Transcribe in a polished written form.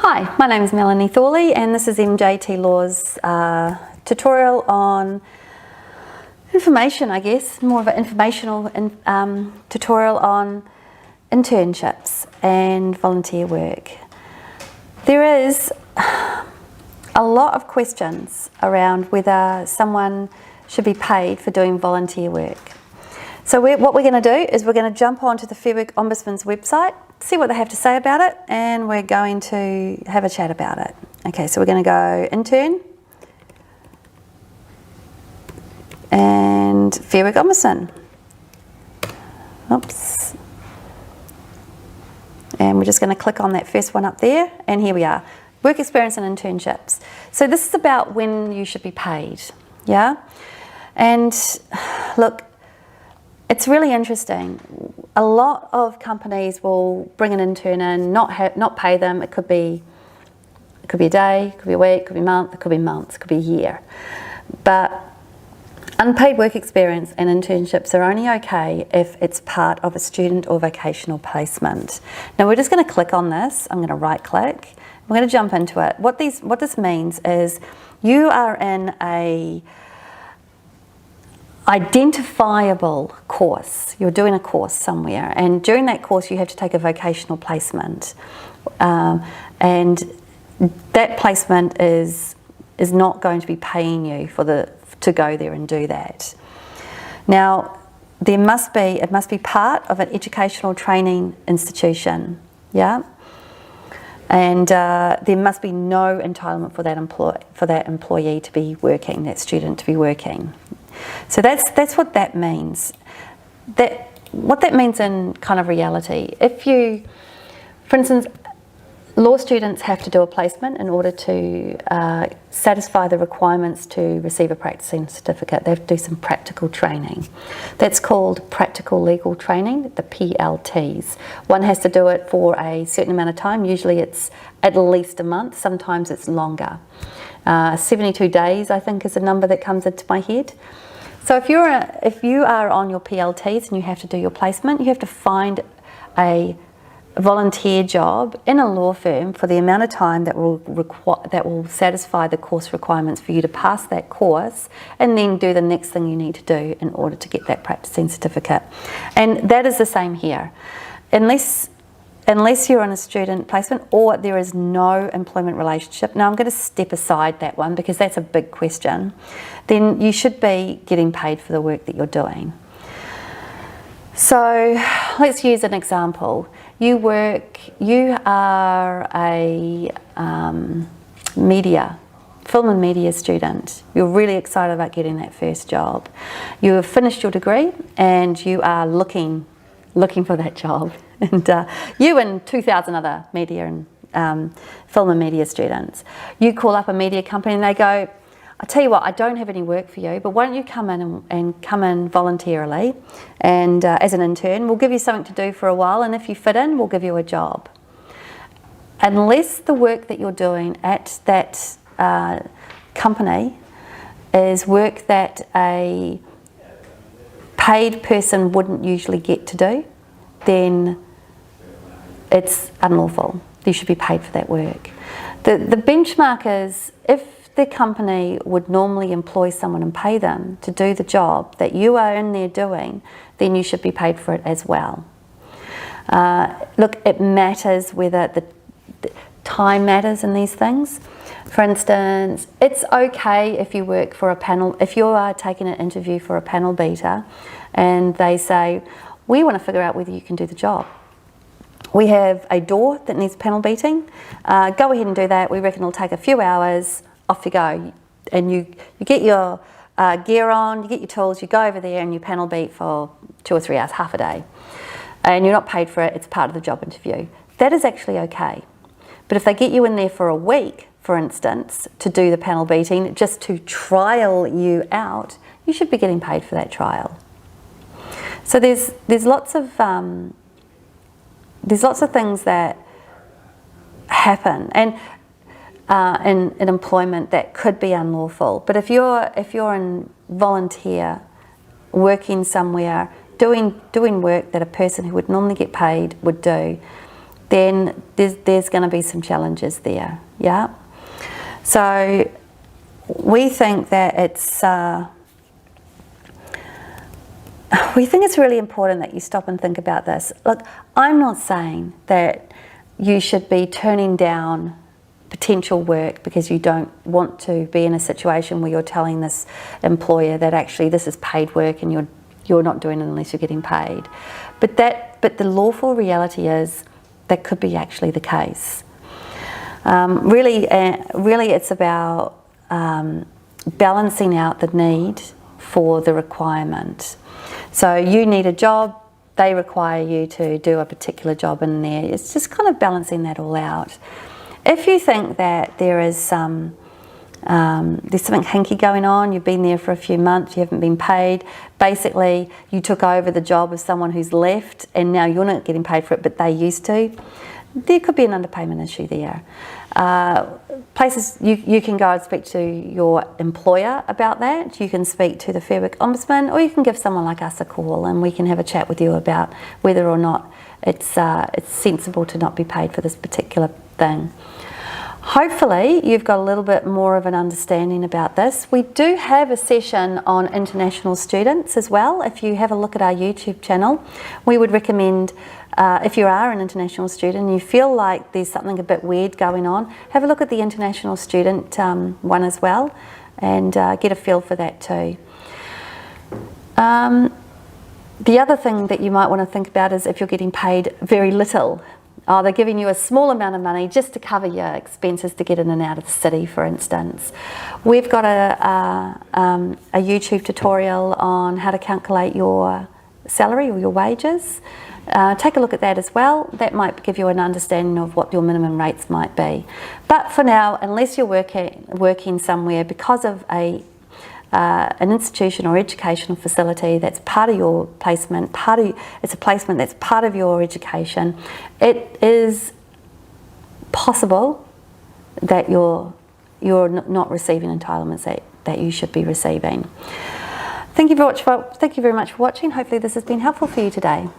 Hi, my name is Melanie Thorley and this is MJT Law's tutorial on information, I guess, more of an informational tutorial on internships and volunteer work. There is a lot of questions around whether someone should be paid for doing volunteer work. So what we're going to do is we're going to jump onto the Fair Work Ombudsman's website, see what they have to say about it, and we're going to have a chat about it. Okay, so we're going to go intern and Fair Work Ombudsman. Oops. And we're just going to click on that first one up there, and here we are. Work experience and internships. So this is about when you should be paid, yeah? And look, it's really interesting. A lot of companies will bring an intern in, not pay them. It could be a day, it could be a week, it could be a month, it could be months, it could be a year. But unpaid work experience and internships are only okay if it's part of a student or vocational placement. Now we're just going to click on this. I'm going to right click. We're going to jump into it. What this means is you are in a identifiable course. You're doing a course somewhere, and during that course you have to take a vocational placement, and that placement is not going to be paying you to go there and do that. Now it must be part of an educational training institution, yeah, and there must be no entitlement for that employee to be working, that student to be working. So that's what that means. What that means in kind of reality. If you, for instance, law students have to do a placement in order to satisfy the requirements to receive a practicing certificate. They have to do some practical training. That's called practical legal training, the PLTs. One has to do it for a certain amount of time. Usually it's at least a month, sometimes it's longer. 72 days, I think, is a number that comes into my head. So if you are on your PLTs and you have to do your placement, you have to find a volunteer job in a law firm for the amount of time that will satisfy the course requirements for you to pass that course, and then do the next thing you need to do in order to get that practicing certificate. And that is the same here. Unless you're on a student placement or there is no employment relationship. Now I'm going to step aside that one because that's a big question. Then you should be getting paid for the work that you're doing. So let's use an example. You are a film and media student. You're really excited about getting that first job. You have finished your degree and you are looking for that job. And you and 2,000 other media and film and media students, you call up a media company and they go, I tell you what, I don't have any work for you, but why don't you come in and come in voluntarily and as an intern, we'll give you something to do for a while, and if you fit in, we'll give you a job. Unless the work that you're doing at that company is work that a paid person wouldn't usually get to do, then it's unlawful. You should be paid for that work. The benchmark is if the company would normally employ someone and pay them to do the job that you are in there doing, then you should be paid for it as well. Look, it matters whether the time matters in these things. For instance, it's okay if you work for a panel, if you are taking an interview for a panel beater and they say, we want to figure out whether you can do the job. We have a door that needs panel beating. Go ahead and do that. We reckon it'll take a few hours. Off you go. And you get your gear on, you get your tools, you go over there and you panel beat for 2 or 3 hours, half a day. And you're not paid for it. It's part of the job interview. That is actually okay. But if they get you in there for a week, for instance, to do the panel beating, just to trial you out, you should be getting paid for that trial. So there's lots of things that happen and in employment that could be unlawful. But if you're in volunteer, working somewhere, doing work that a person who would normally get paid would do, then there's going to be some challenges there. Yeah. So we think that it's really important that you stop and think about this. Look, I'm not saying that you should be turning down potential work because you don't want to be in a situation where you're telling this employer that actually this is paid work and you're not doing it unless you're getting paid. But the lawful reality is that could be actually the case. Really it's about balancing out the need for the requirement. So you need a job, they require you to do a particular job in there. It's just kind of balancing that all out. If you think that there's something hinky going on, you've been there for a few months, you haven't been paid, basically you took over the job of someone who's left and now you're not getting paid for it but they used to, there could be an underpayment issue there. Places you can go and speak to your employer about that. You can speak to the Fair Work Ombudsman, or you can give someone like us a call and we can have a chat with you about whether or not it's sensible to not be paid for this particular thing. Hopefully you've got a little bit more of an understanding about this. We do have a session on international students as well. If you have a look at our YouTube channel, we would recommend, if you are an international student and you feel like there's something a bit weird going on, have a look at the international student one as well and get a feel for that too. The other thing that you might want to think about is if you're getting paid very little. They're giving you a small amount of money just to cover your expenses to get in and out of the city, for instance. We've got a YouTube tutorial on how to calculate your salary or your wages. Take a look at that as well. That might give you an understanding of what your minimum rates might be. But for now, unless you're working somewhere because of an institution or educational facility that's part of your placement, it's a placement that's part of your education, it is possible that you're not receiving entitlements that you should be receiving. Thank you very much for watching. Hopefully this has been helpful for you today.